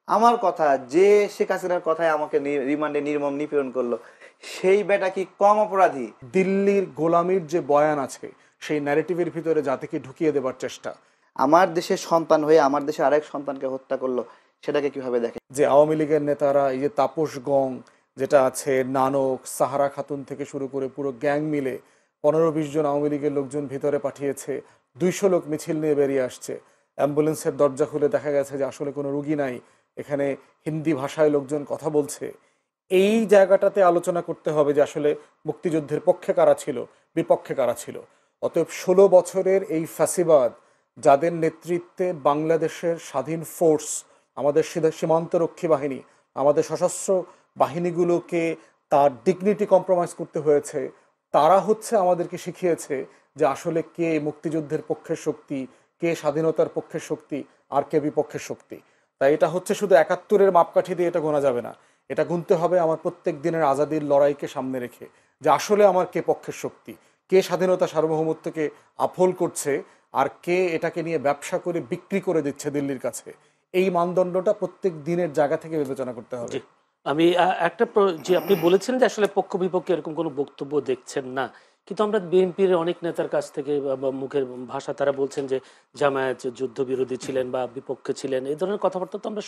আমার কথা, যে শেখ হাসিনার কথায় আমাকে রিমান্ডে নির্মম নিপীড়ন করলো, সেই বেটা কি কম অপরাধী? দিল্লির গোলামির যে বয়ান আছে সেই ন্যারেটিভের ভিতরে জাতিকে ঢুকিয়ে দেবার চেষ্টা। আমার দেশের সন্তান হয়ে আমার দেশে আরেক সন্তানকে হত্যা করলো, সেটাকে কিভাবে দেখে? যে আওয়ামী লীগের নেতারা এই যে তাপস গং যেটা আছে, নানক, সাহারা খাতুন থেকে শুরু করে পুরো গ্যাং মিলে 15-20 জন আওয়ামী লীগের লোকজন ভিতরে পাঠিয়েছে, 200 লোক মিছিল নিয়ে বেরিয়ে আসছে, অ্যাম্বুলেন্সের দরজা খুলে দেখা গেছে যে আসলে কোনো রুগী নাই, এখানে হিন্দি ভাষায় লোকজন কথা বলছে। এই জায়গাটাতে আলোচনা করতে হবে যে আসলে মুক্তিযুদ্ধের পক্ষে কারা ছিল, বিপক্ষে কারা ছিল। অতএব 16 বছরের এই ফ্যাসিবাদ, যাদের নেতৃত্বে বাংলাদেশের স্বাধীন ফোর্স, আমাদের সীমান্তরক্ষী বাহিনী, আমাদের সশস্ত্র বাহিনীগুলোকে তার ডিগনিটি কম্প্রোমাইজ করতে হয়েছে, তারা হচ্ছে আমাদেরকে শিখিয়েছে যে আসলে কে মুক্তিযুদ্ধের পক্ষের শক্তি, কে স্বাধীনতার পক্ষের শক্তি, আর কে বিপক্ষের শক্তি। তাই এটা হচ্ছে শুধু 71-এর মাপকাঠি দিয়ে এটা গোনা যাবে না, এটা গুনতে হবে আমার প্রত্যেক দিনের আজাদির লড়াইকে সামনে রেখে, যে আসলে আমার কে পক্ষের শক্তি, কে স্বাধীনতা সার্বভৌমত্বকে আফল করছে, আর কে এটাকে নিয়ে ব্যবসা করে বিক্রি করে দিচ্ছে দিল্লির কাছে। এই মানদণ্ডটা প্রত্যেক দিনের জায়গা থেকে বিবেচনা করতে হবে। আমি একটা যে আপনি বলেছেন যে আসলে পক্ষ বিপক্ষে এরকম কোনো বক্তব্য দেখছেন না, কিন্তু আমরা বিএনপির অনেক নেতার কাছ থেকে বা মুখের ভাষা তারা বলছেন যে জামায়াত যুদ্ধবিরোধী ছিলেন বা বিপক্ষে ছিলেন, এই ধরনের কথাবার্তা তো আমরা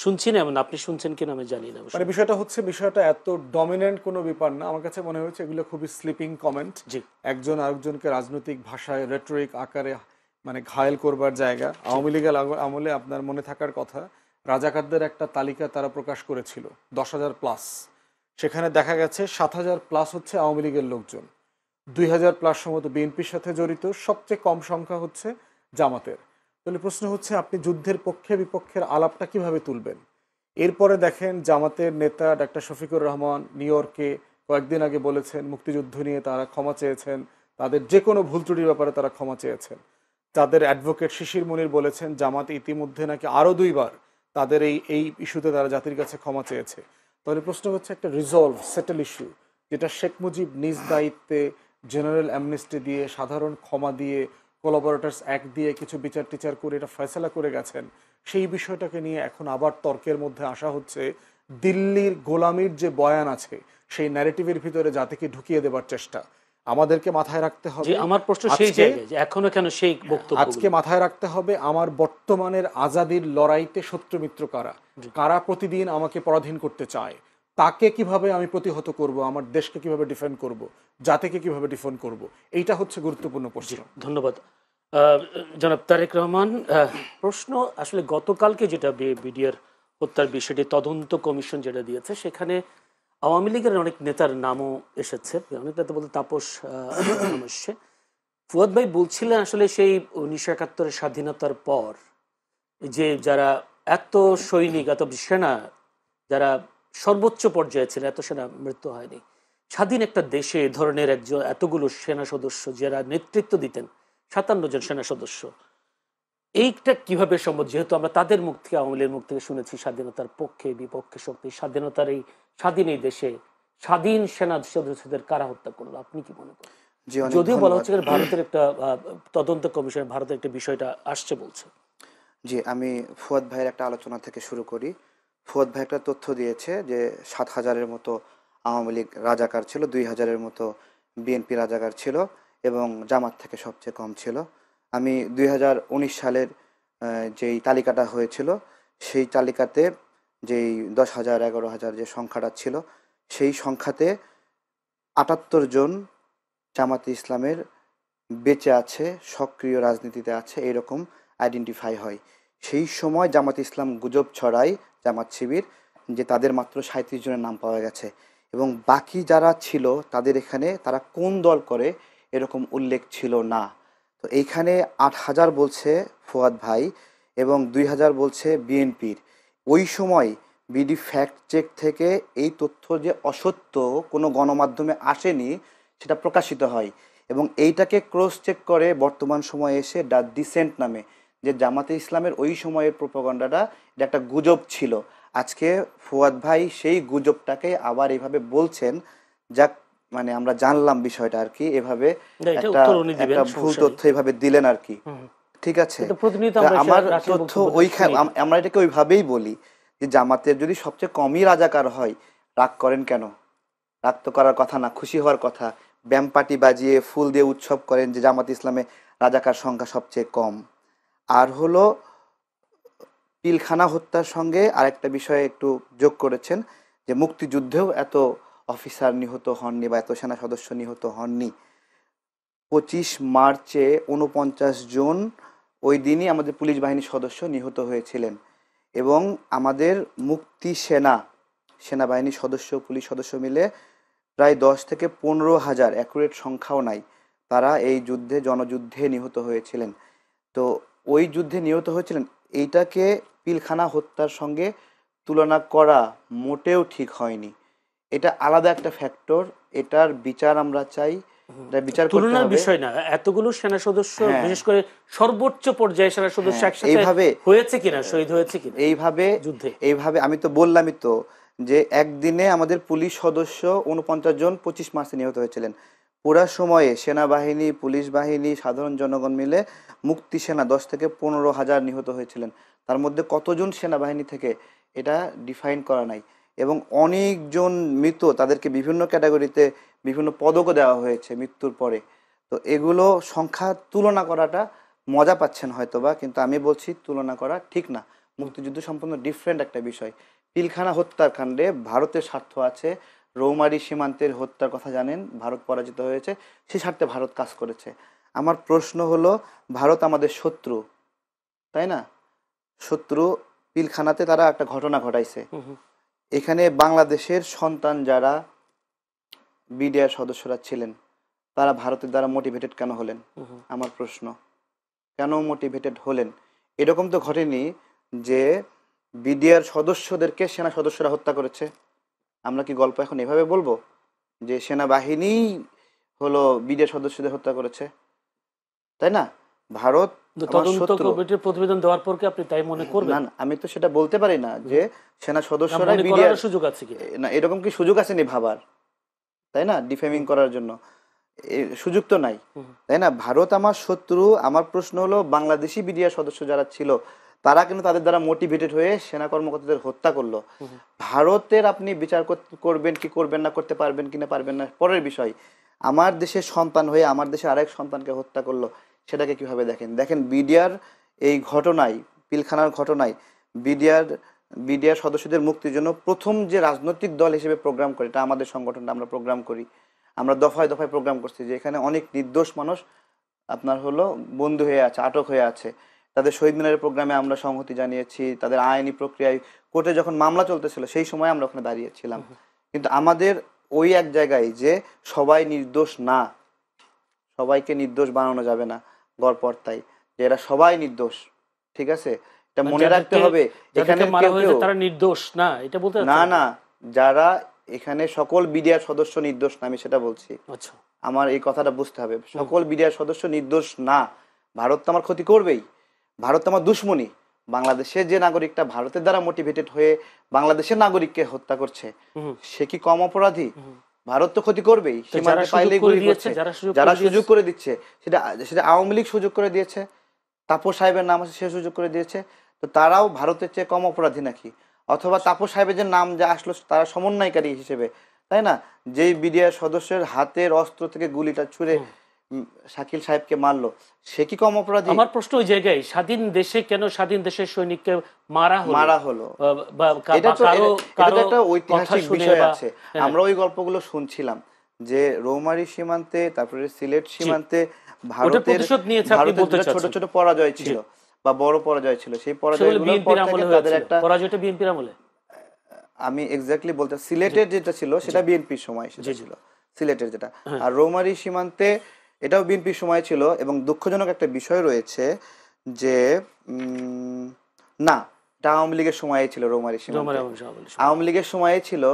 শুনছি না, এমন আপনি শুনছেন কিনা আমি জানি না। মানে বিষয়টা এত ডমিনেন্ট কোনো ব্যাপার না, আমার কাছে মনে হয়েছে এগুলো খুবই স্লিপিং কমেন্ট, একজন আরেকজনকে রাজনৈতিক ভাষায় রেটরিক আকারে মানে ঘায়েল করবার জায়গা। আওয়ামী লীগের আমলে আপনার মনে থাকার কথা, রাজাকারদের একটা তালিকা তারা প্রকাশ করেছিল 10,000+, সেখানে দেখা গেছে 7,000+ হচ্ছে আওয়ামী লীগের লোকজন, 2,000+ সম্ভবত বিএনপির সাথে জড়িত, সবচেয়ে কম সংখ্যা হচ্ছে জামাতের। তাহলে প্রশ্ন হচ্ছে আপনি যুদ্ধের পক্ষে বিপক্ষের আলাপটা কিভাবে তুলবেন? এরপরে দেখেন জামাতের নেতা ডাক্তার শফিকুর রহমান নিউ ইয়র্কে কয়েকদিন আগে বলেছেন মুক্তিযুদ্ধ নিয়ে তারা ক্ষমা চেয়েছেন, তাদের যে কোনো ভুল ত্রুটির ব্যাপারে তারা ক্ষমা চেয়েছেন। তাদের অ্যাডভোকেট শিশির মুনির বলেছেন জামাত ইতিমধ্যে নাকি আরও 2বার তাদের এই ইস্যুতে তারা জাতির কাছে ক্ষমা চেয়েছে। তাহলে প্রশ্ন হচ্ছে একটা রিজলভ সেটেল ইস্যু, যেটা শেখ মুজিব নিজ দায়িত্বে জেনারেল অ্যামনেস্টি দিয়ে, সাধারণ ক্ষমা দিয়ে, কোলাবোরেটরস অ্যাক্ট দিয়ে কিছু বিচার টিচার করে এটা ফয়সালা করে গেছেন, সেই বিষয়টাকে নিয়ে এখন আবার তর্কের মধ্যে আসা হচ্ছে। দিল্লির গোলামির যে বয়ান আছে সেই ন্যারেটিভের ভিতরে জাতিকে ঢুকিয়ে দেবার চেষ্টা। আমাদেরকে মাথায় রাখতে হবে, আমার প্রশ্ন সেই জায়গায় যে এখনো কেন সেই বক্তব্য, আজকে মাথায় রাখতে হবে আমার বর্তমানের আজাদির লড়াইতে শত্রু মিত্র কারা, কারা প্রতিদিন আমাকে পরাধীন করতে চায়, তাকে কিভাবে আমি প্রতিহত করব, আমার দেশকে কিভাবে ডিফেন্ড করব, জাতিকে কিভাবে ডিফেন্ড করব, এইটা হচ্ছে গুরুত্বপূর্ণ প্রশ্ন। ধন্যবাদ জনাব তারেক রহমান। প্রশ্ন আসলে গতকালকে যেটা বিডিআর হত্যার বিষয়টি তদন্ত কমিশন যেটা দিয়েছে, সেখানে আওয়ামী লীগের অনেক নেতার নামও এসেছে, অনেক নেতা বলতে তাপস নাম এসছে। ফুয়াদ ভাই বলছিলেন আসলে সেই 1971-এর স্বাধীনতার পর যে যারা এত সৈনিক, এত সেনা, যারা সর্বোচ্চ পর্যায়ে ছিল, এত সেনা মৃত্যু হয়নি। স্বাধীন একটা দেশে এ ধরনের একজন এতগুলো সেনা সদস্য যারা নেতৃত্ব দিতেন, 57 জন সেনা সদস্য, এইটা কিভাবে সম্ভব? যেহেতু আমরা তাদের মুখ থেকে, আওয়ামী লীগের মুখ থেকে শুনেছি স্বাধীনতার পক্ষে বিপক্ষে শক্তি, স্বাধীনতার এই স্বাধীন এই দেশে স্বাধীন সেনা সদস্যদের কারা হত্যা করলো, আপনি কি মনে করেন? যদিও বলা হচ্ছে ভারতের একটা তদন্ত কমিশন ভারতের একটা বিষয়টা আসছে বলছে। জি, আমি ফুয়াদ ভাইয়ের একটা আলোচনা থেকে শুরু করি। ফুয়াদ ভাই একটা তথ্য দিয়েছে যে 7,000-এর মতো আওয়ামী লীগ রাজাকার ছিল, 2,000-এর মতো বিএনপি রাজাকার ছিল এবং জামাত থেকে সবচেয়ে কম ছিল। আমি 2019 সালের যেই তালিকাটা হয়েছিল সেই তালিকাতে যেই 10,000, 11,000 যে সংখ্যাটা ছিল, সেই সংখ্যাতে 78 জন জামাতে ইসলামের বেঁচে আছে, সক্রিয় রাজনীতিতে আছে, এরকম আইডেন্টিফাই হয়। সেই সময় জামাত ইসলাম গুজব ছড়ায়, জামাত শিবির, যে তাদের মাত্র 37 জনের নাম পাওয়া গেছে এবং বাকি যারা ছিল তাদের এখানে তারা কোন দল করে এরকম উল্লেখ ছিল না। তো এইখানে 8,000 বলছে ফুয়াদ ভাই এবং 2,000 বলছে বিএনপির। ওই সময় বিডি ফ্যাক্ট চেক থেকে এই তথ্য যে অসত্য, কোনো গণমাধ্যমে আসেনি, সেটা প্রকাশিত হয় এবং এইটাকে ক্রস চেক করে বর্তমান সময়ে এসে দ্য ডিসেন্ট নামে যে জামাতে ইসলামের ওই সময়ের প্রোপাগান্ডাটা এটা একটা গুজব ছিল। আজকে ফুয়াদ ভাই সেই গুজবটাকে আবার এভাবে বলছেন, যাক মানে আমরা জানলাম বিষয়টা আর কি, এভাবে একটা ভুল তথ্য এভাবে দিলেন আর কি। ঠিক আছে, আমার তথ্য ওইখানে আমরা এটাকে ওইভাবেই বলি যে জামাতের যদি সবচেয়ে কমই রাজাকার হয়, রাগ করেন কেন? রাগ তো করার কথা না, খুশি হওয়ার কথা। ব্যাম পার্টি বাজিয়ে ফুল দিয়ে উৎসব করেন যে জামাত ইসলামে রাজাকার সংখ্যা সবচেয়ে কম। আর হলো পিলখানা হত্যার সঙ্গে আরেকটা বিষয় একটু যোগ করেছেন যে মুক্তিযুদ্ধেও এত অফিসার নিহত হননি বা এত সেনা সদস্য নিহত হননি। 25 মার্চে 49 জন ওই দিনই আমাদের পুলিশ বাহিনীর সদস্য নিহত হয়েছিলেন, এবং আমাদের মুক্তি সেনাবাহিনীর সদস্য, পুলিশ সদস্য মিলে প্রায় 10 থেকে 15,000, অ্যাকুরেট সংখ্যাও নাই, তারা এই যুদ্ধে, জনযুদ্ধে নিহত হয়েছিলেন। তো ওই যুদ্ধে নিহত হয়েছিলেন, এইটাকে পিলখানা হত্যার সঙ্গে তুলনা করা মোটেও ঠিক হয়নি। এটা আলাদা একটা ফ্যাক্টর, এটার বিচার আমরা চাই, এটা বিচার করতে তুলনার হবে। বিষয় না, এতগুলো সেনা সদস্য, হ্যাঁ। বিশেষ করে সর্বোচ্চ পর্যায়ে সেনা সদস্য হ্যাঁ, একসাথে এইভাবে হয়েছে কিনা, শহীদ হয়েছে কিনা এইভাবে যুদ্ধে। এইভাবে আমি তো বললামই তো যে একদিনে আমাদের পুলিশ সদস্য 49 জন 25 মার্চে নিহত হয়েছিলেন। পুরা সময়ে সেনাবাহিনী, পুলিশ বাহিনী, সাধারণ জনগণ মিলে মুক্তি সেনা 10 থেকে 15,000 নিহত হয়েছিলেন। তার মধ্যে কতজন সেনাবাহিনী থেকে এটা ডিফাইন করা নাই, এবং অনেকজন মৃত, তাদেরকে বিভিন্ন ক্যাটাগরিতে বিভিন্ন পদকও দেওয়া হয়েছে মৃত্যুর পরে। তো এগুলো সংখ্যা তুলনা করাটা মজা পাচ্ছেন হয়তোবা, কিন্তু আমি বলছি তুলনা করা ঠিক না। মুক্তিযুদ্ধ সম্পূর্ণ ডিফারেন্ট একটা বিষয়। পিলখানা হত্যাকাণ্ডে ভারতের স্বার্থ আছে। রৌমারী সীমান্তের হত্যার কথা জানেন, ভারত পরাজিত হয়েছে, সেই স্বার্থে ভারত কাজ করেছে। আমার প্রশ্ন হলো, ভারত আমাদের শত্রু, তাই না? শত্রু। পিলখানাতে তারা একটা ঘটনা ঘটাইছে, এখানে বাংলাদেশের সন্তান যারা বিডিআর সদস্যরা ছিলেন, তারা ভারতের দ্বারা মোটিভেটেড কেন হলেন? আমার প্রশ্ন, কেন মোটিভেটেড হলেন? এরকম তো ঘটেনি যে বিডিআর সদস্যদেরকে সেনা সদস্যরা হত্যা করেছে। আমরা কি গল্প এখন এভাবে বলবো যে সেনাবাহিনী হলো বিডিআর সদস্যদের হত্যা করেছে? তাই না? ভারত আমার তদন্ত শত্রু। কমিটির প্রতিবেদন দেওয়ার পর কি আপনি তাই মনে করবেন? না না, আমি তো সেটা বলতে পারি না যে সেনা সদস্যরা মনে বিডিআর, করার সুযোগ আছে কিনা। না এরকম কি সুযোগ আছে নি ভাবার? তাই না? ডিফেমিং করার জন্য সুযোগ তো নাই, তাই না? ভারত আমার শত্রু। আমার প্রশ্ন হলো, বাংলাদেশি বিডিআর সদস্য যারা ছিল তারা কিন্তু তাদের দ্বারা মোটিভেটেড হয়ে সেনা কর্মকর্তাদের হত্যা করলো। ভারতের আপনি বিচার করবেন কি করবেন না, করতে পারবেন কিনা পারবেন না পরের বিষয়। আমার দেশের সন্তান হয়ে আমার দেশের আরেক সন্তানকে হত্যা করলো, সেটাকে কিভাবে দেখেন? দেখেন বিডিআর এই ঘটনায়, পিলখানার ঘটনায় বিডিআর সদস্যদের মুক্তির জন্য প্রথম যে রাজনৈতিক দল হিসেবে প্রোগ্রাম করে, এটা আমাদের সংগঠনটা, আমরা প্রোগ্রাম করি, আমরা দফায় দফায় প্রোগ্রাম করছি যে এখানে অনেক নির্দোষ মানুষ আপনার হলো বন্দী হয়ে আছে, আটক হয়ে আছে। তাদের শহীদ মিনারের প্রোগ্রামে আমরা সংহতি জানিয়েছি, তাদের আইনি প্রক্রিয়ায় কোর্টে যখন মামলা চলতেছিল সেই সময় আমরা ওখানে দাঁড়িয়েছিলাম। কিন্তু আমাদের ওই এক জায়গায় যে সবাই নির্দোষ না, সবাইকে নির্দোষ বানানো যাবে না গড়পড়তাই, যে এরা সবাই নির্দোষ, ঠিক আছে? এটা মনে রাখতে হবে। এখানে তারা নির্দোষ না, এটা বলতে না না, যারা এখানে সকল বিডিআর সদস্য নির্দোষ না, আমি সেটা বলছি। আচ্ছা, আমার এই কথাটা বুঝতে হবে, সকল বিডিআর সদস্য নির্দোষ না। ভারত তো আমার ক্ষতি করবেই, ভারত তো আমার দুশ্মনী। বাংলাদেশের যে নাগরিকটা ভারতের দ্বারা মোটিভেটেড হয়ে বাংলাদেশের নাগরিককে হত্যা করছে, সে কি কম অপরাধী? ভারত তো ক্ষতি করবেই, সীমান্তে পাইলেই গুলি করছে। যারা সুযোগ করে দিচ্ছে, সেটা সেটা আওয়ামী লীগ সুযোগ করে দিয়েছে, তাপস সাহেবের নাম আছে, সে সুযোগ করে দিয়েছে। তো তারাও ভারতের চেয়ে কম অপরাধী নাকি? অথবা তাপস সাহেবের যে নাম যা আসলো, তারা সমন্বয়কারী হিসেবে, তাই না? যেই বিডিআর সদস্যের হাতের অস্ত্র থেকে গুলিটা ছুঁড়ে শাকিল সাহেবকে মারলো, সে কি কম অপরাধী? আমার প্রশ্ন ওই জায়গায়, স্বাধীন দেশে কেন স্বাধীন দেশের সৈনিককে মারা হলো? এটা তো একটা ঐতিহাসিক বিষয় আছে। আমরা ওই গল্পগুলো শুনছিলাম যে রৌমারী সীমান্তে, তারপরে সিলেট সীমান্তে ভারতের ছোট ছোট পরাজয় ছিল বা বড় পরাজয় ছিল। সেই পরাজয়গুলোর পর থেকে তাদের একটা পরাজয়টা বিএনপির আমলে, আমি এক্স্যাক্টলি বলতে, সিলেটের যেটা ছিল সেটা বিএনপির সময় সেটা ছিল, সিলেটের যেটা। আর রৌমারী সীমান্তে এটাও বিএনপির সময় ছিল। এবং দুঃখজনক একটা বিষয় রয়েছে যে না, এটা আওয়ামী লীগের সময়ে ছিল। রৌমারী সীমান্তে আওয়ামী লীগের সময়ে ছিল।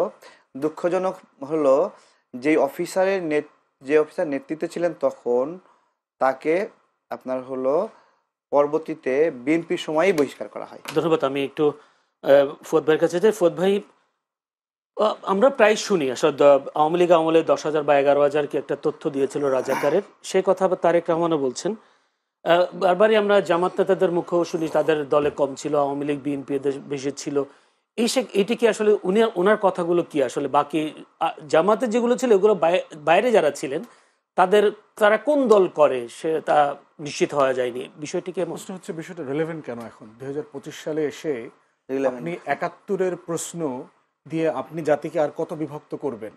দুঃখজনক হলো যে অফিসার নেতৃত্বে ছিলেন তখন, তাকে আপনার হলো পরবর্তীতে বিএনপির সময়ই বহিষ্কার করা হয়। ধন্যবাদ। আমি একটু ফুয়াদ ভাইয়ের কাছে যাই। ফুয়াদ ভাই, আমরা প্রায় শুনি আসলে আওয়ামী লীগ আমলে 10,000 বা 11,000 কি একটা তথ্য দিয়েছিল রাজাকারের, সেই কথা তারেক রহমানও বলছেন। বারবারই আমরা জামাত নেতাদের মুখেও শুনি তাদের দলে কম ছিল, আওয়ামী লীগ বিএনপি বেশি ছিল। এটি কি আসলে ওনার কথাগুলো কি আসলে বাকি জামাতে যেগুলো ছিল ওগুলো বাইরে যারা ছিলেন তারা কোন দল করে সে তা নিশ্চিত হওয়া যায়নি, বিষয়টি কেমন? প্রশ্ন হচ্ছে বিষয়টা রেলেভেন্ট কেন এখন 2025 সালে এসে আপনি 71-এর প্রশ্ন দিয়ে আপনি জাতিকে আর কত বিভক্ত করবেন?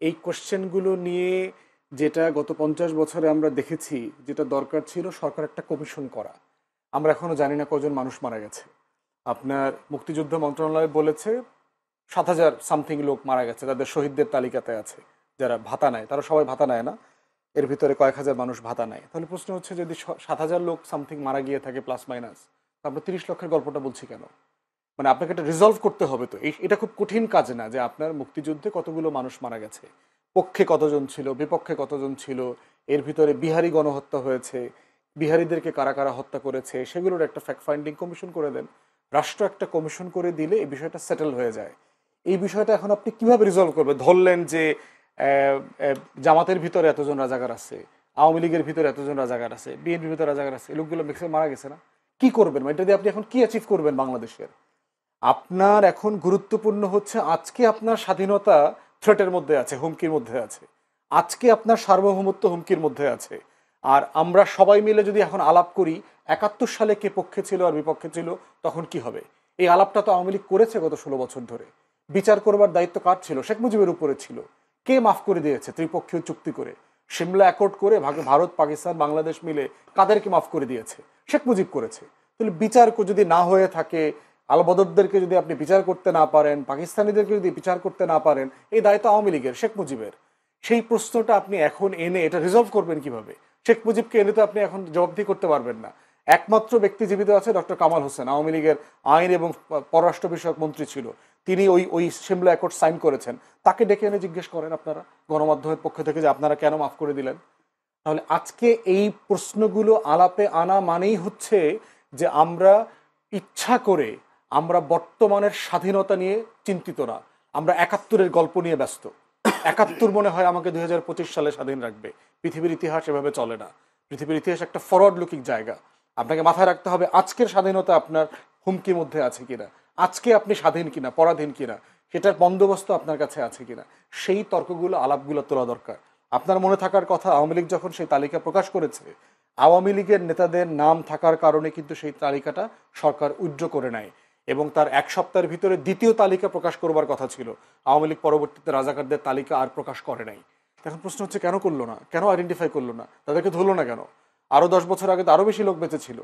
এই কোশ্চেনগুলো নিয়ে যেটা গত 50 বছরে আমরা দেখেছি, যেটা দরকার ছিল সরকার একটা কমিশন করা। আমরা এখনো জানি না কজন মানুষ মারা গেছে। আপনার মুক্তিযুদ্ধ মন্ত্রণালয় বলেছে 7,000 সামথিং লোক মারা গেছে, তাদের শহীদদের তালিকাতে আছে। যারা ভাতা নেয় তারা সবাই ভাতা নেয় না, এর ভিতরে কয়েক হাজার মানুষ ভাতা নেয়। তাহলে প্রশ্ন হচ্ছে যদি 7,000 লোক সামথিং মারা গিয়ে থাকে প্লাস মাইনাস, আমরা 30 লক্ষের গল্পটা বলছি কেন? মানে আপনাকে এটা রিজলভ করতে হবে। তো এটা খুব কঠিন কাজ না যে আপনার মুক্তিযুদ্ধে কতগুলো মানুষ মারা গেছে, পক্ষে কতজন ছিল, বিপক্ষে কতজন ছিল, এর ভিতরে বিহারি গণহত্যা হয়েছে, বিহারিদেরকে কারা কারা হত্যা করেছে, সেগুলোর একটা ফ্যাক্ট ফাইন্ডিং কমিশন করে দেন। রাষ্ট্র একটা কমিশন করে দিলে এই বিষয়টা সেটেল হয়ে যায়। এই বিষয়টা এখন আপনি কিভাবে রিজলভ করবেন? ধরলেন যে জামাতের ভিতরে এতজন রাজাকার আছে, আওয়ামী লীগের ভিতরে এতজন রাজাকার আছে, বিএনপির ভিতরে রাজাকার আছে, এই লোকগুলো ম্যাক্সিমাম মারা গেছে না, কি করবেন? এটা দিয়ে আপনি এখন কি অ্যাচিভ করবেন বাংলাদেশের? আপনার এখন গুরুত্বপূর্ণ হচ্ছে আজকে আপনার স্বাধীনতা থ্রেটের মধ্যে আছে, হুমকির মধ্যে আছে। আজকে আপনার সার্বভৌমত্ব হুমকির মধ্যে আছে। আর আমরা সবাই মিলে যদি এখন আলাপ করি 71 সালে কে পক্ষে ছিল আর বিপক্ষে ছিল, তখন কি হবে? এই আলাপটা তো আওয়ামী লীগ করেছে গত 16 বছর ধরে। বিচার করবার দায়িত্ব কার ছিল? শেখ মুজিবের উপরে ছিল। কে মাফ করে দিয়েছে? ত্রিপক্ষীয় চুক্তি করে, সিমলা অ্যাকর্ড করে ভারত, পাকিস্তান, বাংলাদেশ মিলে কাদেরকে মাফ করে দিয়েছে? শেখ মুজিব করেছে। তাহলে বিচার যদি না হয়ে থাকে, আলবদরদেরকে যদি আপনি বিচার করতে না পারেন, পাকিস্তানিদেরকে যদি বিচার করতে না পারেন, এই দায়িত্ব আওয়ামী লীগের, শেখ মুজিবের। সেই প্রশ্নটা আপনি এখন এনে এটা রিজলভ করবেন কিভাবে? শেখ মুজিবকে এনে তো আপনি এখন জবাবদিহি করতে পারবেন না। একমাত্র ব্যক্তি জীবিত আছে ডক্টর কামাল হোসেন, আওয়ামী লীগের আইন এবং পররাষ্ট্র বিষয়ক মন্ত্রী ছিল। তিনি ওই সিমলা অ্যাকর্ড সাইন করেছেন। তাকে ডেকে এনে জিজ্ঞেস করেন আপনারা গণমাধ্যমের পক্ষ থেকে যে আপনারা কেন মাফ করে দিলেন। তাহলে আজকে এই প্রশ্নগুলো আলাপে আনা মানেই হচ্ছে যে আমরা ইচ্ছা করে আমরা বর্তমানের স্বাধীনতা নিয়ে চিন্তিত না, আমরা 71-এর গল্প নিয়ে ব্যস্ত। 71 মনে হয় আমাকে 2025 সালে স্বাধীন রাখবে। পৃথিবীর ইতিহাস এভাবে চলে না। পৃথিবীর ইতিহাস একটা ফরওয়ার্ড লুকিং জায়গা। আপনাকে মাথায় রাখতে হবে আজকের স্বাধীনতা আপনার হুমকির মধ্যে আছে কিনা, আজকে আপনি স্বাধীন কিনা, পরাধীন কিনা, সেটার বন্দোবস্ত আপনার কাছে আছে কিনা, সেই তর্কগুলো, আলাপগুলো তোলা দরকার। আপনার মনে থাকার কথা, আওয়ামী লীগ যখন সেই তালিকা প্রকাশ করেছে, আওয়ামী লীগের নেতাদের নাম থাকার কারণে কিন্তু সেই তালিকাটা সরকার উইথড্র করে নেয় এবং তার এক সপ্তাহের ভিতরে দ্বিতীয় তালিকা প্রকাশ করবার কথা ছিল। আওয়ামী লীগ পরবর্তীতে রাজাকারদের তালিকা আর প্রকাশ করে নাই। এখন প্রশ্ন হচ্ছে কেন করলো না, কেন আইডেন্টিফাই করলো না, তাদেরকে ধরলো না কেন? আরো 10 বছর আগে তো আরো বেশি লোক বেঁচে ছিল।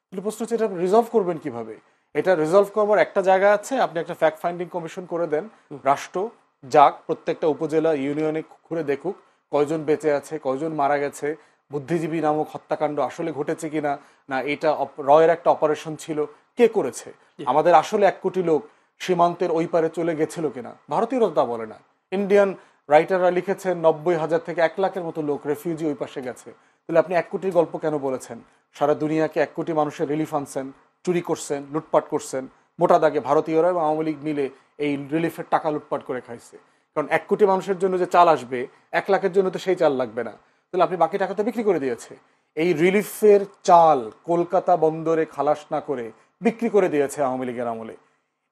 কিন্তু প্রশ্ন হচ্ছে এটা রিজলভ করবেন কিভাবে? এটা রিজলভ করবার একটা জায়গা আছে, আপনি একটা ফ্যাক্ট ফাইন্ডিং কমিশন করে দেন। রাষ্ট্র যাক, প্রত্যেকটা উপজেলা ইউনিয়নে ঘুরে দেখুক কয়জন বেঁচে আছে, কয়জন মারা গেছে, বুদ্ধিজীবী নামক হত্যাকাণ্ড আসলে ঘটেছে কিনা, না এটা রয়ের একটা অপারেশন ছিল, কে করেছে, আমাদের আসলে 1 কোটি লোক সীমান্তের ওই পারে চলে গেছিল কিনা। ভারতীয়রা তা বলে না। ইন্ডিয়ান রাইটাররা লিখেছেন 90,000 থেকে 1 লাখের মতো লোক রেফিউজি ওই পাশে গেছে। তাহলে আপনি 1 কোটির গল্প কেন বলেছেন? সারা দুনিয়াকে 1 কোটি মানুষের রিলিফ আনছেন, চুরি করছেন, লুটপাট করছেন। মোটা দাগে ভারতীয়রা এবং আওয়ামী লীগ মিলে এই রিলিফের টাকা লুটপাট করে খাইছে। কারণ 1 কোটি মানুষের জন্য যে চাল আসবে, 1 লাখের জন্য তো সেই চাল লাগবে না। তাহলে আপনি বাকি টাকা তো বিক্রি করে দিয়েছে। এই রিলিফের চাল কলকাতা বন্দরে খালাস না করে বিক্রি করে দিয়েছে আওয়ামী লীগের আমলে।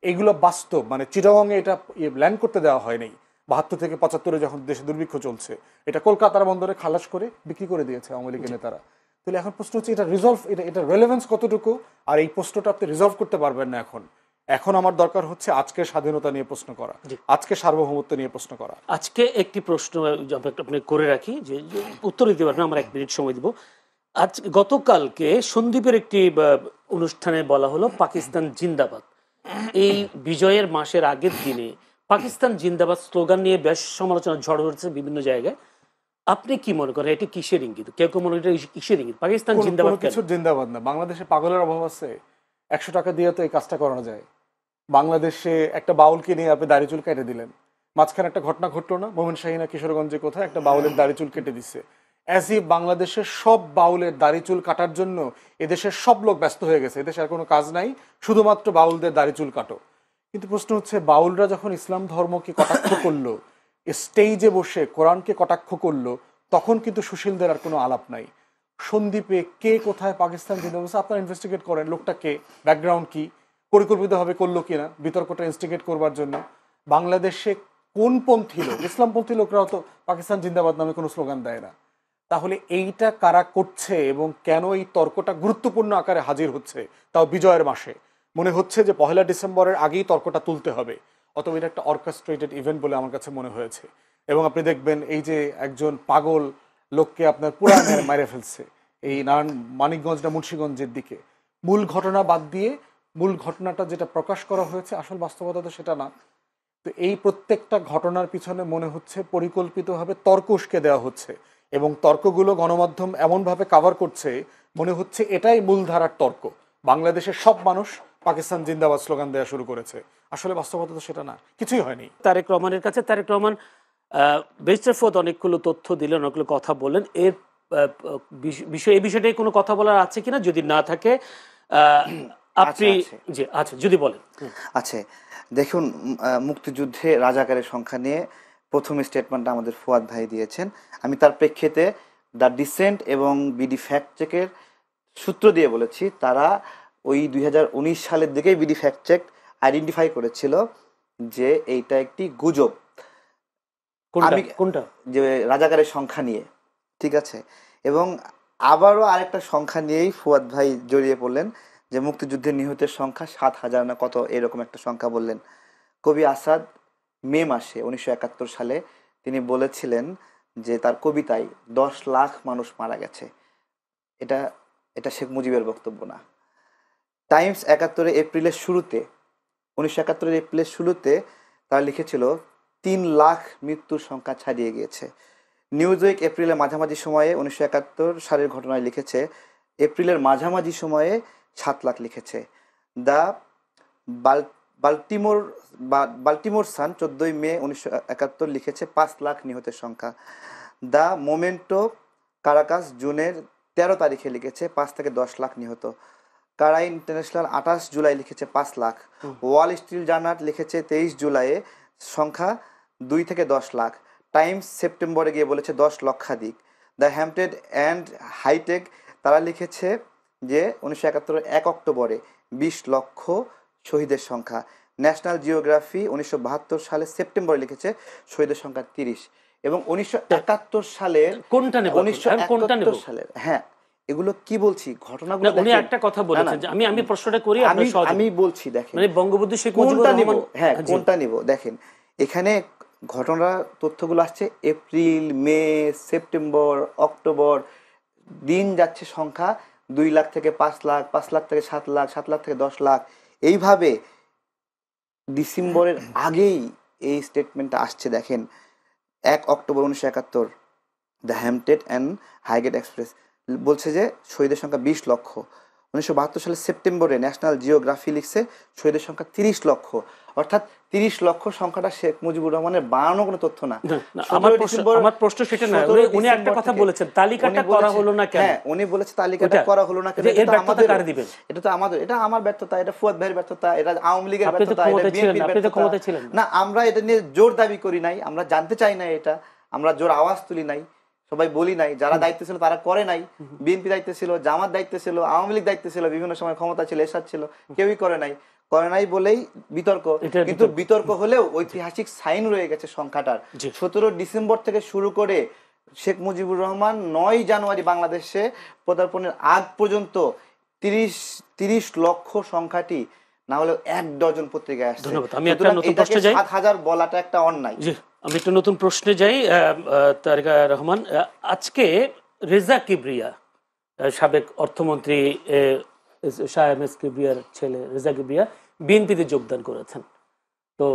এইগুলো বাস্তব, মানে চিটাগংয়ে এটা ল্যান্ড করতে দেওয়া হয়নি 72 থেকে 75-এ যখন দেশে দুর্ভিক্ষ চলছে, এটা কলকাতার বন্দরে খালাস করে বিক্রি করে দিয়েছে আওয়ামী লীগের নেতারা। তাহলে এখন প্রশ্ন হচ্ছে এটা রিজলভ, এটা রেলেভেন্স কতটুকু? আর এই প্রশ্নটা আপনি রিজলভ করতে পারবেন না এখন আমার দরকার হচ্ছে আজকের স্বাধীনতা নিয়ে প্রশ্ন করা, আজকে সার্বভৌমত্ব নিয়ে প্রশ্ন করা। আজকে একটি প্রশ্ন আপনি করে রাখি, যে উত্তর দিতে পারবেন, আমরা 1 মিনিট সময় দিব। আজ গতকালকে সন্দীপের একটি অনুষ্ঠানে বলা হলো পাকিস্তান জিন্দাবাদ। এই বিজয়ের মাসের আগের দিনে পাকিস্তান জিন্দাবাদ স্লোগান নিয়ে বেশ সমালোচনা ঝড় হচ্ছে বিভিন্ন জায়গায়। আপনি কি মনে করেন এটি কিসের ইঙ্গিত? কেউ কেউ মনে করেন কিসের ইঙ্গিত? পাকিস্তান জিন্দাবাদ কিছু জিন্দাবাদ না। বাংলাদেশে পাগলের অভাব আছে? 100 টাকা দিয়ে তো এই কাজটা করানো যায়। বাংলাদেশে একটা বাউলকে নিয়ে আপনি দাড়ি চুল কেটে দিলেন, মাঝখানে একটা ঘটনা ঘটলো না ময়মনসিংহ না কিশোরগঞ্জে কোথায় একটা বাউলের দাড়ি চুল কেটে দিচ্ছে। অ্যাজ ইফ বাংলাদেশের সব বাউলের দাড়ি চুল কাটার জন্য এদেশের সব লোক ব্যস্ত হয়ে গেছে, এদেশে আর কোনো কাজ নাই, শুধুমাত্র বাউলদের দাড়ি চুল কাটো। কিন্তু প্রশ্ন হচ্ছে বাউলরা যখন ইসলাম ধর্মকে কটাক্ষ করলো, স্টেজে বসে কোরআনকে কটাক্ষ করলো, তখন কিন্তু সুশীলদের আর কোনো আলাপ নাই। সন্দীপে কে কোথায় পাকিস্তান জিন্দাবাদ, আপনারা ইনভেস্টিগেট করেন, লোকটা কে, ব্যাকগ্রাউন্ড কি, পরিকল্পিতভাবে করলো কিনা বিতর্কটা ইনস্টিগেট করবার জন্য। বাংলাদেশে কোন পন্থী লোক, ইসলামপন্থী লোকরাও তো পাকিস্তান জিন্দাবাদ নামে কোনো স্লোগান দেয় না। তাহলে এইটা কারা করছে এবং কেন এই তর্কটা গুরুত্বপূর্ণ আকারে হাজির হচ্ছে, তাও বিজয়ের মাসে? মনে হচ্ছে যে 1 ডিসেম্বরের আগেই তর্কটা তুলতে হবে, অথবা এটা একটা অর্কেস্ট্রেটেড ইভেন্ট বলে আমার কাছে মনে হয়েছে। এবং আপনি দেখবেন এই যে একজন পাগল লোককে আপনার পুরা মেরে ফেলছে এই নারায়ণ মানিকগঞ্জ না মুন্সিগঞ্জের দিকে, মূল ঘটনা বাদ দিয়ে মূল ঘটনাটা যেটা প্রকাশ করা হয়েছে আসল বাস্তবতা তো সেটা না। তো এই প্রত্যেকটা ঘটনার পিছনে মনে হচ্ছে পরিকল্পিতভাবে তর্ক উস্কে দেওয়া হচ্ছে, এবং তর্কগুলো গণমাধ্যম এমনভাবে কাভার করছে মনে হচ্ছে এটাই মূলধারার তর্ক। বাংলাদেশের সব মানুষ পাকিস্তান জিন্দাবাদ স্লোগান দেওয়া শুরু করেছে, আসলে বাস্তবতা তো সেটা না, কিছুই হয়নি। তারেক রহমানের কাছে, তারেক রহমান ব্যারিস্টার ফুয়াদ অনেকগুলো তথ্য দিলেন, অনেকগুলো কথা বললেন। এর এই বিষয়টাই কোনো কথা বলার আছে কিনা, যদি না থাকে আপনি জি আচ্ছা যদি বলেন। আচ্ছা, দেখুন, মুক্তিযুদ্ধে রাজাকারের সংখ্যা নিয়ে প্রথম স্টেটমেন্টটা আমাদের ফুয়াদ ভাই দিয়েছেন। আমি তার প্রেক্ষিতে দ্য ডিসেন্ট এবং বিডি ফ্যাক্ট চেকের সূত্র দিয়ে বলেছি, তারা ওই 2019 সালের দিকেই বিডি ফ্যাক্ট চেক আইডেন্টিফাই করেছিল যে এইটা একটি গুজব। কোনটা? যে রাজাকারের সংখ্যা নিয়ে, ঠিক আছে। এবং আবারও আরেকটা সংখ্যা নিয়েই ফুয়াদ ভাই জড়িয়ে পড়লেন, যে মুক্তিযুদ্ধের নিহতের সংখ্যা 7,000 না কত এরকম একটা সংখ্যা বললেন। কবি আসাদ মে মাসে 1971 সালে তিনি বলেছিলেন যে তার কবিতায় 10 লাখ মানুষ মারা গেছে। এটা এটা শেখ মুজিবের বক্তব্য না। টাইমস 71 এপ্রিলের শুরুতে 1971 এপ্রিলের শুরুতে তারা লিখেছিল 3 লাখ মৃত্যুর সংখ্যা ছাড়িয়ে গিয়েছে। নিউজউইক এপ্রিলের মাঝামাঝি সময়ে 1971 সালের ঘটনায় লিখেছে এপ্রিলের মাঝামাঝি সময়ে 7 লাখ লিখেছে। দ্য বাল্টিমোর সান 14 মে 1971 লিখেছে 5 লাখ নিহতের সংখ্যা। দ্য মোমেন্টো কারাকাস জুনের 13 তারিখে লিখেছে 5 থেকে 10 লাখ নিহত। কারা ইন্টারন্যাশনাল 28 জুলাই লিখেছে 5 লাখ। ওয়াল স্ট্রিট জার্নাল লিখেছে 23 জুলাইয়ে সংখ্যা 2 থেকে 10 লাখ। টাইমস সেপ্টেম্বরে গিয়ে বলেছে 10 লক্ষাধিক। দ্য হ্যাম্পটেড অ্যান্ড হাইটেক তারা লিখেছে যে 1971 1 অক্টোবরে 20 লক্ষ শহীদের সংখ্যা। ন্যাশনাল জিওগ্রাফি 1972 সালে সেপ্টেম্বরে লিখেছে শহীদের সংখ্যা 30। এবং 1971 সালের কোনটা নেব? 1971 সালের, হ্যাঁ, এগুলো কি বলছি ঘটনাগুলো উনি একটা কথা বলেছেন, যে আমি প্রশ্নটা করি, আমি বলছি, দেখেন মানে বঙ্গবন্ধু শেখ মুজিবুর কোনটা নিব, রহমান, হ্যাঁ কোনটা নিব। দেখেন এখানে ঘটনা তথ্যগুলো আসছে এপ্রিল, মে, সেপ্টেম্বর, অক্টোবর, দিন যাচ্ছে সংখ্যা 2 লাখ থেকে 5 লাখ, 5 লাখ থেকে 7 লাখ, 7 লাখ থেকে 10 লাখ, এইভাবে ডিসেম্বরের আগেই এই স্টেটমেন্টটা আসছে। দেখেন 1 October 1971 the Hampstead and Highgate Express বলছে যে শহীদের সংখ্যা 20 লক্ষ। 1972 সালের সেপ্টেম্বরে ন্যাশনাল জিওগ্রাফি লিখছে শহীদের সংখ্যা 30 লক্ষ। অর্থাৎ 30 লক্ষ সংখ্যাটা শেখ মুজিবুর রহমানের বানানো কোনো তথ্য না। আমার প্রশ্ন সেটা না, উনি একটা কথা বলেছেন, তালিকাটা করা হলো না কেন? হ্যাঁ, উনি বলেছে তালিকাটা করা হলো না কেন, এর ব্যর্থতা কার দিবেন? এটা তো আমাদের, এটা আমার ব্যর্থতা, এটা ফুয়াদ ভাইয়ের ব্যর্থতা, এটা আওয়ামী লীগের ব্যর্থতা, এটা বিএনপির ব্যর্থতা না। আমরা এটা নিয়ে জোর দাবি করি নাই, আমরা জানতে চাই না, এটা আমরা জোর আওয়াজ তুলি নাই, সবাই বলি নাই। যারা দায়িত্ব ছিল তারা করে নাই। বিএনপি দায়িত্ব ছিল, জামাত দায়িত্ব ছিল, আওয়ামী লীগ দায়িত্ব ছিল, বিভিন্ন সময় ক্ষমতা ছিল, এরশাদ ছিল, কেউই করে নাই বলেই বিতর্ক। কিন্তু বিতর্ক হলেও ঐতিহাসিক সাইন রয়ে গেছে সংখ্যাটার। 17 ডিসেম্বর থেকে শুরু করে শেখ মুজিবুর রহমান 9 জানুয়ারি বাংলাদেশে পদার্পণের আগ পর্যন্ত 30 লক্ষ সংখ্যাটি না হলেও 1 ডজন পত্রিকায় আসছে। আমি একটা নতুন প্রশ্নে যাই, 7,000 বলাটা একটা অন্যায়। আমি একটা নতুন প্রশ্নে যাই। তারেক রহমান, আজকে রেজা কিবরিয়া, সাবেক অর্থমন্ত্রী শাহ এম এস কিবরিয়ার ছেলে রেজা কিবরিয়া বিএনপিতে যোগদান করেছেন। তো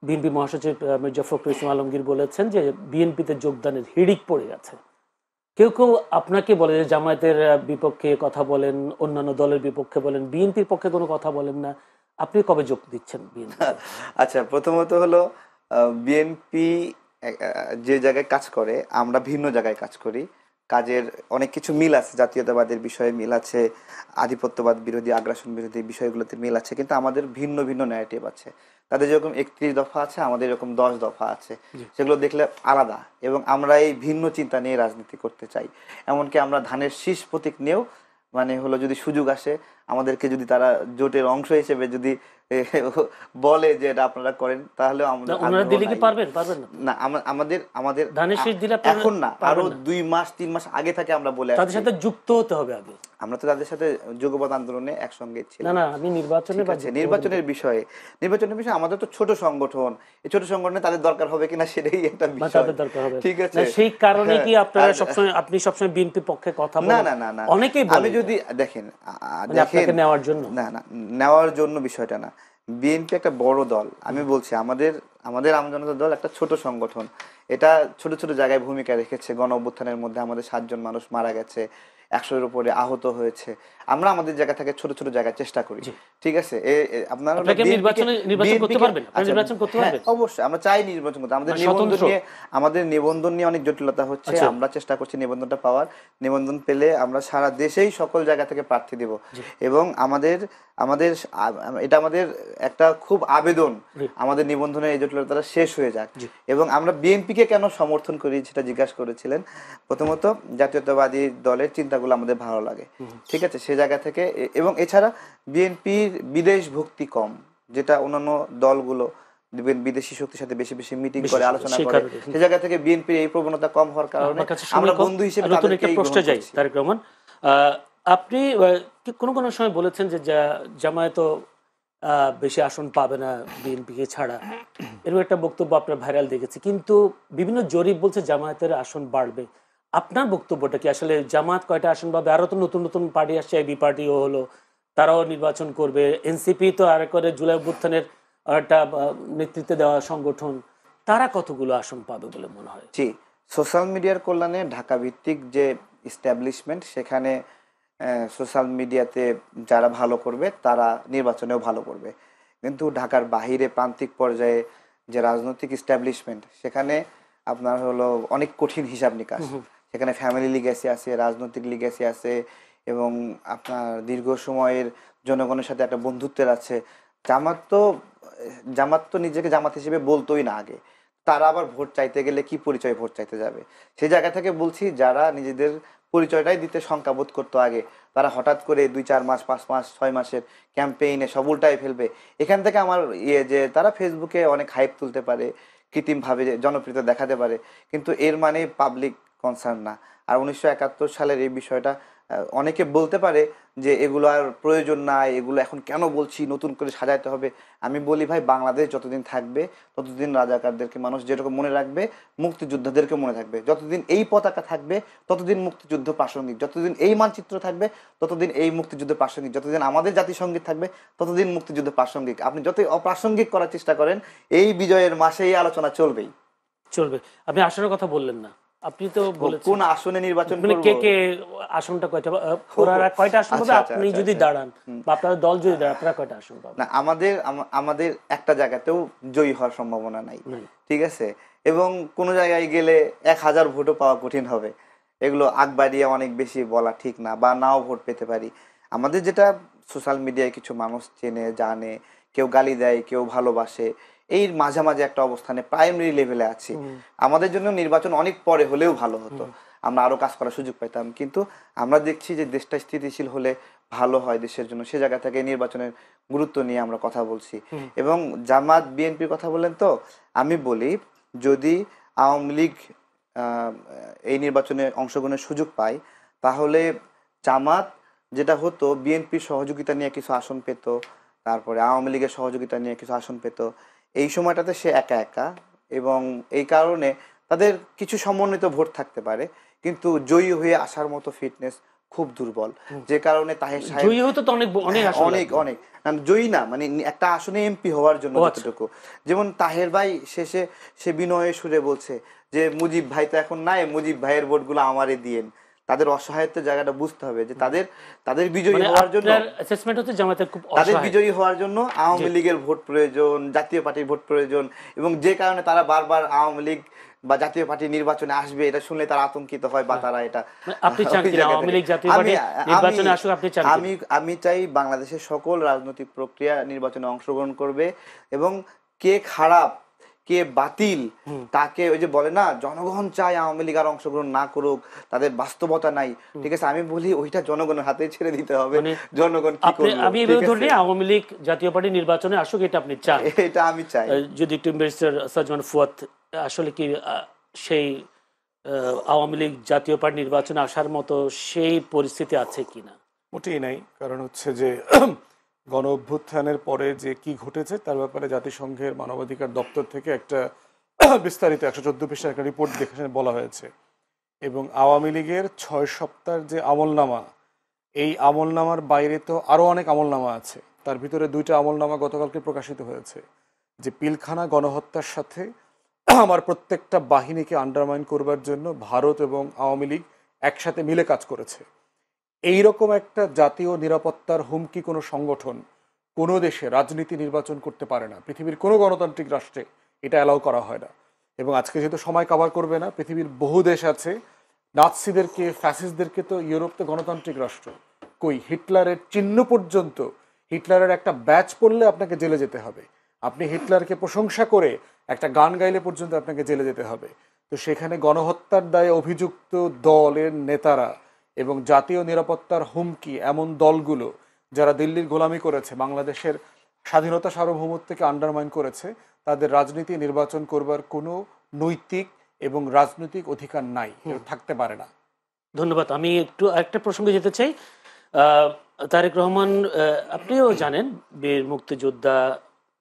বিএনপি মহাসচিব মির্জা ফখরুল ইসলাম আলমগীর বলেছেন যে বিএনপিতে যোগদানের হিড়িক পড়ে গেছে। কেউ কেউ আপনাকে বলে যে জামায়াতের বিপক্ষে কথা বলেন, অন্যান্য দলের বিপক্ষে বলেন, বিএনপির পক্ষে কোনো কথা বলেন না। আপনি কবে যোগ দিচ্ছেন বিএনপি? আচ্ছা, প্রথমত হলো বিএনপি যে জায়গায় কাজ করে, আমরা ভিন্ন জায়গায় কাজ করি। কাজের অনেক কিছু মিল আছে, জাতীয়তাবাদের বিষয়ে মিল আছে, আধিপত্যবাদ বিরোধী, আগ্রাসন বিরোধী বিষয়গুলোতে মিল আছে, কিন্তু আমাদের ভিন্ন ভিন্ন ন্যারেটিভ আছে। তাদের যেরকম 31 দফা আছে, আমাদের এরকম 10 দফা আছে, সেগুলো দেখলে আলাদা। এবং আমরা এই ভিন্ন চিন্তা নিয়ে রাজনীতি করতে চাই। এমনকি আমরা ধানের শীষ প্রতীক নিয়েও মানে হলো যদি সুযোগ আসে আমাদেরকে যদি তারা জোটের অংশ হিসেবে যদি বলে যে এটা আপনারা করেন তাহলে আমাদের ওনারা দিলে কি পারবেন না না আমাদের আমাদের ধানের শীষ দিলে এখন না, আরো 2 মাস 3 মাস আগে থেকে আমরা বলে তাদের সাথে যুক্ত হতে হবে আগে। আমরা তো তাদের সাথে যুগপৎ আন্দোলনে একসঙ্গে ছিলাম। না আমি নির্বাচনের বিষয়ে আমাদের তো ছোট সংগঠন, এই ছোট সংগঠনে তাদের দরকার হবে কিনা সেটাই একটা বিষয়, ঠিক আছে। সেই কারণে কি আপনারা সবসময় আপনি সবসময় বিএনপি পক্ষে কথা বলেন? না অনেকেই বলে আমি যদি দেখেন আপনাকে নেওয়ার জন্য না নেওয়ার জন্য বিষয়টা না, বিএনপি একটা বড় দল। আমি বলছি আমাদের আমজনতা দল একটা ছোট সংগঠন, এটা ছোট ছোট জায়গায় ভূমিকা রেখেছে। গণ অভ্যুত্থানের মধ্যে আমাদের 7 জন মানুষ মারা গেছে, 100-এর উপরে আহত হয়েছে। আমরা আমাদের জায়গা থেকে ছোট ছোট জায়গায় চেষ্টা করি, ঠিক আছে। আপনারা অবশ্যই আমরা চাই নির্বাচন করতে। আমাদের নিবন্ধন নিয়ে অনেক জটিলতা হচ্ছে, আমরা চেষ্টা করছি নিবন্ধনটা পাওয়ার। নিবন্ধন পেলে আমরা সারা দেশেই সকল জায়গা থেকে প্রার্থী দিব এবং এটা আমাদের একটা খুব আবেদন আমাদের নিবন্ধনের এই জটিলতাটা শেষ হয়ে যাক। এবং আমরা বিএনপিকে কেন সমর্থন করি সেটা জিজ্ঞাসা করেছিলেন। প্রথমত জাতীয়তাবাদী দলের চিন্তাগুলো আমাদের ভালো লাগে, ঠিক আছে, সে জায়গা থেকে। এবং এছাড়া বিএনপির বিদেশ ভক্তি কম, যেটা অন্যান্য দলগুলো বিদেশি শক্তির সাথে বেশি বেশি মিটিং করে আলোচনা করে, সে জায়গা থেকে বিএনপির এই প্রবণতা কম হওয়ার কারণে আমরা বন্ধু হিসেবে তাদেরকে প্রশ্নে যাই। তারেক রহমান, আপনি কোন সময় বলেছেন যে জামায়াত বেশি আসন পাবে না বিএনপিকে ছাড়া, এরকম একটা বক্তব্য আপনার ভাইরাল দেখেছি। কিন্তু বিভিন্ন জরিপ বলছে জামায়াতের আসন বাড়বে। আপনার বক্তব্যটা কি? আসলে জামাত কয়টা আসন পাবে? আরো তো নতুন নতুন পার্টি আসছে, এবি পার্টিও হলো, তারাও নির্বাচন করবে। এনসিপি তো আর করে জুলাই অভ্যুত্থানের একটা নেতৃত্বে দেওয়া সংগঠন, তারা কতগুলো আসন পাবে বলে মনে হয়? জি, সোশ্যাল মিডিয়ার কল্যাণে ঢাকা ভিত্তিক যে এস্টাবলিশমেন্ট, সেখানে সোশ্যাল মিডিয়াতে যারা ভালো করবে তারা নির্বাচনেও ভালো করবে। কিন্তু ঢাকার বাহিরে প্রান্তিক পর্যায়ে যে রাজনৈতিক এস্টাবলিশমেন্ট, সেখানে আপনার হলো অনেক কঠিন হিসাব নিকাশ। সেখানে ফ্যামিলি লিগ্যাসি আছে, রাজনৈতিক লিগ্যাসি আছে এবং আপনার দীর্ঘ সময়ের জনগণের সাথে একটা বন্ধুত্বের আছে। জামাত তো নিজেকে জামাত হিসেবে বলতোই না আগে, তারা আবার ভোট চাইতে গেলে কি পরিচয় ভোট চাইতে যাবে? সেই জায়গা থেকে বলছি, যারা নিজেদের পরিচয়টাই দিতে শঙ্কাবোধ করতো আগে, তারা হঠাৎ করে 2-4 মাস 5 মাস 6 মাসের ক্যাম্পেইনে সব উল্টায় ফেলবে। এখান থেকে আমার যে তারা ফেসবুকে অনেক হাইপ তুলতে পারে, কৃত্রিমভাবে জনপ্রিয়তা দেখাতে পারে, কিন্তু এর মানে পাবলিক কনসার্ন না। আর 1971 সালের এই বিষয়টা অনেকে বলতে পারে যে এগুলো আর প্রয়োজন নাই, এগুলো এখন কেন বলছি, নতুন করে সাজাইতে হবে। আমি বলি ভাই, বাংলাদেশ যতদিন থাকবে ততদিন রাজাকারদেরকে মানুষ যেরকম মনে রাখবে, মুক্তিযোদ্ধাদেরকে মনে থাকবে। যতদিন এই পতাকা থাকবে ততদিন মুক্তিযুদ্ধ প্রাসঙ্গিক, যতদিন এই মানচিত্র থাকবে ততদিন এই মুক্তিযুদ্ধ প্রাসঙ্গিক, যতদিন আমাদের জাতীয় সঙ্গীত থাকবে ততদিন মুক্তিযুদ্ধ প্রাসঙ্গিক। আপনি যতই অপ্রাসঙ্গিক করার চেষ্টা করেন, এই বিজয়ের মাসে এই আলোচনা চলবে। আপনি আসনের কথা বললেন না, আপনি তো বলেছেন কোন আসনে নির্বাচন করব, কে আসনটা কয়টা, ওরা কয়টা আসন পাবে? আপনি যদি দাঁড়ান বা আপনার দল যদি দাঁড়ান, আপনারা কয়টা আসন পাবেন? না, আমাদের একটা জায়গাতেও জয়ী হওয়ার সম্ভাবনা নাই, ঠিক আছে। এবং কোন জায়গায় গেলে 1000 ভোটও পাওয়া কঠিন হবে। এগুলো আগ বাড়িয়ে অনেক বেশি বলা ঠিক না, বা নাও ভোট পেতে পারি। আমাদের যেটা সোশ্যাল মিডিয়ায় কিছু মানুষ চেনে জানে, কেউ গালি দেয়, কেউ ভালোবাসে, এই মাঝামাঝি একটা অবস্থানে প্রাইমারি লেভেলে আছি। আমাদের জন্য নির্বাচন অনেক পরে হলেও ভালো হতো, আমরা আরো কাজ করার সুযোগ পেতাম। কিন্তু আমরা দেখছি যে দেশটা স্থিতিশীল হলে ভালো হয় দেশের জন্য, সে জায়গা থেকে নির্বাচনের গুরুত্ব নিয়ে আমরা কথা বলছি। এবং জামাত বিএনপির কথা বললেন, তো আমি বলি, যদি আওয়ামী লীগ এই নির্বাচনে অংশগ্রহণের সুযোগ পায়, তাহলে জামাত যেটা হতো, বিএনপির সহযোগিতা নিয়ে কিছু আসন পেত, তারপরে আওয়ামী লীগের সহযোগিতা নিয়ে কিছু আসন পেত। এই সময়টাতে সে একা একা, এবং এই কারণে তাদের কিছু সমন্বিত ভোট থাকতে পারে, কিন্তু জয়ী হয়ে আসার মতো ফিটনেস খুব দুর্বল। যে কারণে তাহের সাহেব অনেক জয়ী না, মানে একটা আসনে এমপি হওয়ার জন্য যতটুকু, যেমন তাহের ভাই শেষে সে বিনয়ের সুরে বলছে যে মুজিব ভাই তো এখন নাই, মুজিব ভাইয়ের ভোটগুলো আমারে দিয়েন। তাদের অসহায়ত্বের জায়গাটা বুঝতে হবে যে তাদের বিজয়ী হওয়ার জন্য, তাদের বিজয়ী হওয়ার জন্য আওয়ামী লীগের ভোট প্রয়োজন, জাতীয় পার্টির ভোট প্রয়োজন। এবং যে কারণে তারা বারবার আওয়ামী লীগ বা জাতীয় পার্টি নির্বাচনে আসবে এটা শুনলে তারা আতঙ্কিত হয়, বা তারা এটা আমি চাই বাংলাদেশের সকল রাজনৈতিক প্রক্রিয়া নির্বাচনে অংশগ্রহণ করবে, এবং কে খারাপ কে বাতিল তাকে ওই যে বলে না জনগণ চায় আওয়ামী লীগ আর অংশগ্রহণ না করুক, তাদের বাস্তবতা নাই, ঠিক আছে, আমি বলি ওইটা জনগণের হাতে ছেড়ে দিতে হবে। জনগণ কি করবে, আমি এভাবে ধরে আওয়ামী লীগ জাতীয় পার্টি নির্বাচনে আসুক, এটা আপনি চান? এটা আমি চাই। যদি একটু ব্যারিস্টার সাজ্জামান ফুয়াদ, আসলে কি সেই আওয়ামী লীগ জাতীয় পার্টি নির্বাচনে আসার মতো সেই পরিস্থিতি আছে কিনা? মোটেই নাই। কারণ হচ্ছে যে গণ অভ্যুত্থানের পরে যে কি ঘটেছে তার ব্যাপারে জাতিসংঘের মানবাধিকার দপ্তর থেকে একটা বিস্তারিত 114 পৃষ্ঠার একটা রিপোর্ট দেখে বলা হয়েছে, এবং আওয়ামী লীগের 6 সপ্তাহের যে আমলনামা, এই আমলনামার বাইরে তো আরও অনেক আমলনামা আছে। তার ভিতরে 2টা আমলনামা গতকালকে প্রকাশিত হয়েছে, যে পিলখানা গণহত্যার সাথে আমার প্রত্যেকটা বাহিনীকে আন্ডারমাইন করবার জন্য ভারত এবং আওয়ামী লীগ একসাথে মিলে কাজ করেছে। এইরকম একটা জাতীয় নিরাপত্তার হুমকি কোনো সংগঠন কোনো দেশে রাজনীতি নির্বাচন করতে পারে না। পৃথিবীর কোনো গণতান্ত্রিক রাষ্ট্রে এটা অ্যালাউ করা হয় না। এবং আজকে যেহেতু সময় কভার করবে না, পৃথিবীর বহু দেশ আছে, নাৎসিদেরকে, ফ্যাসিস্টদেরকে তো ইউরোপ তো গণতান্ত্রিক রাষ্ট্র, কই হিটলারের চিহ্ন পর্যন্ত, হিটলারের একটা ব্যাচ পড়লে আপনাকে জেলে যেতে হবে, আপনি হিটলারকে প্রশংসা করে একটা গান গাইলে পর্যন্ত আপনাকে জেলে যেতে হবে। তো সেখানে গণহত্যার দায়ে অভিযুক্ত দলের নেতারা এবং জাতীয় নিরাপত্তার হুমকি এমন দলগুলো যারা দিল্লির গোলামি করেছে, বাংলাদেশের স্বাধীনতা সার্বভৌমত্বকে আন্ডারমাইন করেছে, তাদের রাজনীতি নির্বাচন করবার কোনো নৈতিক এবং রাজনৈতিক অধিকার নাই, থাকতে পারে না। ধন্যবাদ। আমি একটু আরেকটা প্রসঙ্গে যেতে চাই। তারেক রহমান, আপনিও জানেন, বীর মুক্তিযোদ্ধা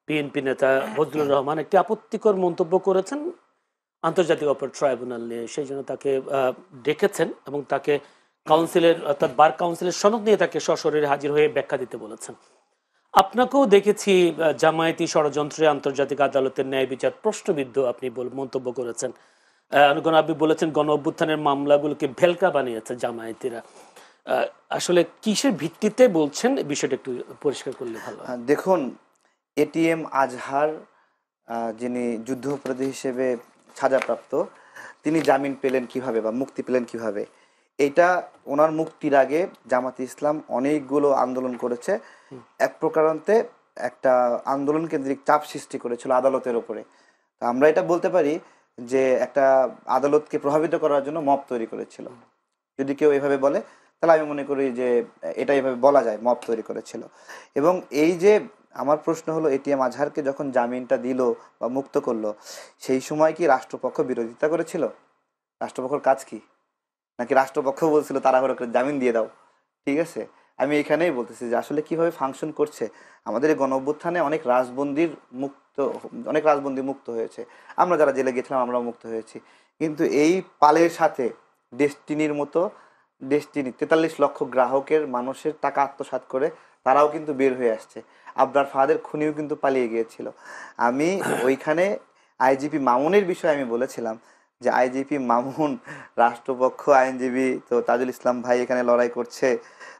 বিএনপি নেতা ফজলুর রহমান একটি আপত্তিকর মন্তব্য করেছেন আন্তর্জাতিক অপরাধ ট্রাইব্যুনাল নিয়ে। সেই জন্য তাকে ডেকেছেন এবং তাকে কাউন্সিলের, অর্থাৎ বার কাউন্সিলের সনদ নিয়ে তাকে সশরীরে হাজির হয়ে ব্যাখ্যা দিতে বলেছেন। আপনাকেও দেখেছি জামায়াতি ষড়যন্ত্রে আন্তর্জাতিক আদালতের ন্যায় বিচার প্রশ্নবিদ্ধ আপনি মন্তব্য করেছেন। আপনি বলেছেন গণ অভ্যুত্থানের মামলাগুলোকে ভেলকা বানিয়েছে জামায়াতিরা। আসলে কিসের ভিত্তিতে বলছেন, বিষয়টা একটু পরিষ্কার করলে ভালো। দেখুন, এটিএম আজহার যিনি যুদ্ধাপরাধী হিসেবে সাজাপ্রাপ্ত, তিনি জামিন পেলেন কিভাবে বা মুক্তি পেলেন কিভাবে, এটা ওনার মুক্তির আগে জামাতে ইসলাম অনেকগুলো আন্দোলন করেছে, এক প্রকারান্তে একটা আন্দোলন কেন্দ্রিক চাপ সৃষ্টি করেছিল আদালতের ওপরে। আমরা এটা বলতে পারি যে একটা আদালতকে প্রভাবিত করার জন্য মব তৈরি করেছিল। যদি কেউ এভাবে বলে তাহলে আমি মনে করি যে এটা এভাবে বলা যায়, মব তৈরি করেছিল। এবং এই যে আমার প্রশ্ন হলো, এটিএম আজহারকে যখন জামিনটা দিল বা মুক্ত করলো, সেই সময় কি রাষ্ট্রপক্ষ বিরোধিতা করেছিল? রাষ্ট্রপক্ষের কাজ কি? নাকি রাষ্ট্রপক্ষ বলছিল তাড়াহুড়ো করে জামিন দিয়ে দাও? ঠিক আছে, আমি এখানেই বলতেছি যে আসলে কিভাবে ফাংশন করছে আমাদের এই গণ অভ্যুত্থানে। অনেক রাজবন্দী মুক্ত হয়েছে, আমরা যারা জেলে গেছিলাম আমরাও মুক্ত হয়েছি, কিন্তু এই পালের সাথে ডেস্টিনির মতো 43 লক্ষ গ্রাহকের মানুষের টাকা আত্মসাৎ করে তারাও কিন্তু বের হয়ে আসছে। আবরার ফাহাদের খুনিও কিন্তু পালিয়ে গিয়েছিল। আমি ওইখানে আইজিপি মামুনের বিষয়ে আমি বলেছিলাম যে আইজিপি মামুন, রাষ্ট্রপক্ষ, আইনজীবী তো তাজুল ইসলাম ভাই এখানে লড়াই করছে,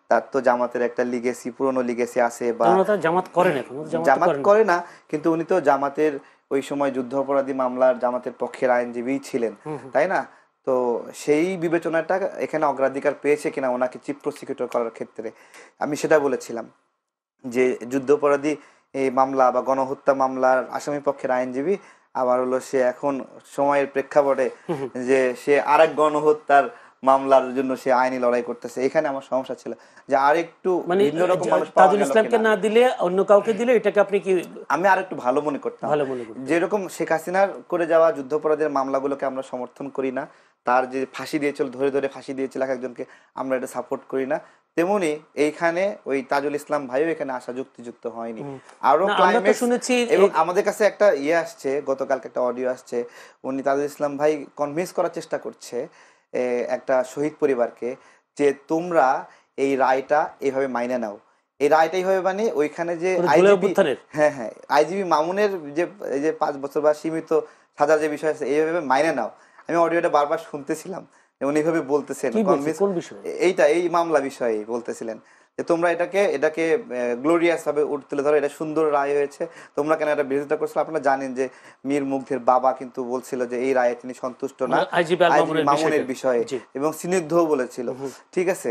তার তো জামাতের একটা লিগেসি, পুরনো লিগেসি আছে, বা জামাত করে না, কিন্তু উনি তো জামাতের ওই সময় যুদ্ধাপরাধী মামলার জামাতের পক্ষের আইনজীবী ছিলেন, তাই না? তো সেই বিবেচনাটা এখানে অগ্রাধিকার পেয়েছে কিনা ওনাকে চিফ প্রসিকিউটর করার ক্ষেত্রে, আমি সেটা বলেছিলাম যে যুদ্ধাপরাধী এই মামলা বা গণহত্যা মামলার আসামি পক্ষের আইনজীবী, আবার হলো সে এখন সময়ের প্রেক্ষাপটে যে সে আরেক গণহত্যার মামলার জন্য সে আইনি লড়াই করতেছে। এখানে আমার সমস্যা ছিল যে আরেকটু ভিন্ন রকম মানুষ তাজুল ইসলামকে না দিলে অন্য কাউকে দিলে এটাকে আপনি কি? আমি আরেকটু ভালো মনে করতাম। যেরকম শেখ হাসিনার করে যাওয়া যুদ্ধাপরাধের মামলাগুলোকে আমরা সমর্থন করি না, তার যে ফাঁসি দিয়েছিল, ধরে ধরে ফাঁসি দিয়েছিল একজনকে, আমরা এটা সাপোর্ট করি না, তেমনি এইখানে ওই তাজুল ইসলাম ভাইও এখানে আসা যুক্তিযুক্ত হয়নি। আরো শুনেছি, এবং আমাদের কাছে একটা আসছে, গতকালকে একটা অডিও আসছে, উনি তাজুল ইসলাম ভাই কনভিন্স করার চেষ্টা করছে একটা শহীদ পরিবারকে যে তোমরা এই রায়টা এইভাবে মাইনে নাও, এই রায়টা এইভাবে, মানে ওইখানে যে আইজিবি মামুনের যে 5 বছর বা সীমিত সাজার যে বিষয় আছে এইভাবে মাইনে নাও। আমি অডিওটা বারবার শুনতেছিলাম, উনি এইভাবে বলতেছেন, এই মামলা বিষয়ে বলতেছিলেন যে তোমরা এটাকে গ্লোরিয়াস ভাবে তুলে ধরো, এটা সুন্দর রায় হয়েছে, তোমরা কেন এটা বিরোধিতা করছো? আপনারা জানেন যে মীর মুগ্ধের বাবা কিন্তু বলছিল যে এই রায়ে তিনি সন্তুষ্ট না মামুনের বিষয়ে, এবং স্নিগ্ধও বলেছিল। ঠিক আছে,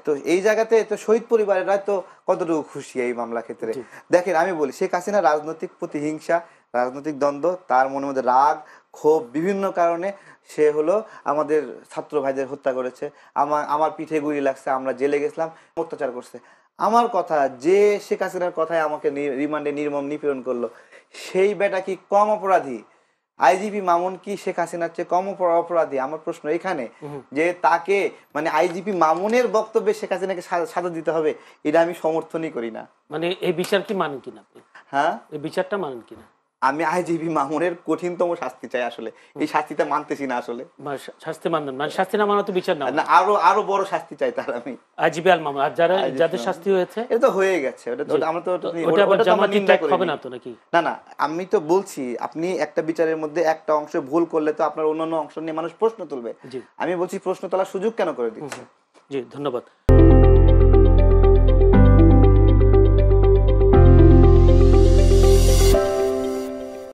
তো এই জায়গাতে তো শহীদ পরিবারেরা তো কতটুকু খুশি এই মামলা ক্ষেত্রে। দেখেন, আমি বলি শেখ হাসিনা রাজনৈতিক প্রতিহিংসা রাজনৈতিক দ্বন্দ্ব, তার মনের মধ্যে রাগ ক্ষোভ বিভিন্ন কারণে সে হলো আমাদের ছাত্র ভাইদের হত্যা করেছে। আমার পিঠে গুলি লাগছে, আমরা জেলে গেছিলাম, অত্যাচার করছে। আমার কথা, যে শেখ হাসিনার কথায় আমাকে রিমান্ডে নির্মম নিপীড়ন করলো, সেই বেটা কি কম অপরাধী? আইজিপি মামুন কি শেখ হাসিনার চেয়ে কম অপরাধী? আমার প্রশ্ন এখানে, যে তাকে মানে আইজিপি মামুনের বক্তব্যে শেখ হাসিনাকে সাজা দিতে হবে, এটা আমি সমর্থনই করি না। মানে এই বিচার কি মানেন কিনা আপনি? হ্যাঁ, এই বিচারটা মানেন কিনা? আমি আইজিপি মামুনের কঠিনতম শাস্তি চাই। আসলে এই শাস্তিটা মানতেছি না। আসলে শাস্তি মানবেন, মানে শাস্তি না মানা তো বিচার না, না, আরো আরো বড় শাস্তি চাই তার। আমি আইজিবি আল মামুন আর যাদের শাস্তি হয়েছে এটা তো হয়ে গেছে, আমরা তো ওটা আবার জামাতি ট্যাগ হবে না তো নাকি? না না, আমি তো বলছি আপনি একটা বিচারের মধ্যে একটা অংশ ভুল করলে তো আপনার অন্যান্য অংশ নিয়ে মানুষ প্রশ্ন তুলবে। আমি বলছি প্রশ্ন তোলার সুযোগ কেন করে দিচ্ছে? জি, ধন্যবাদ।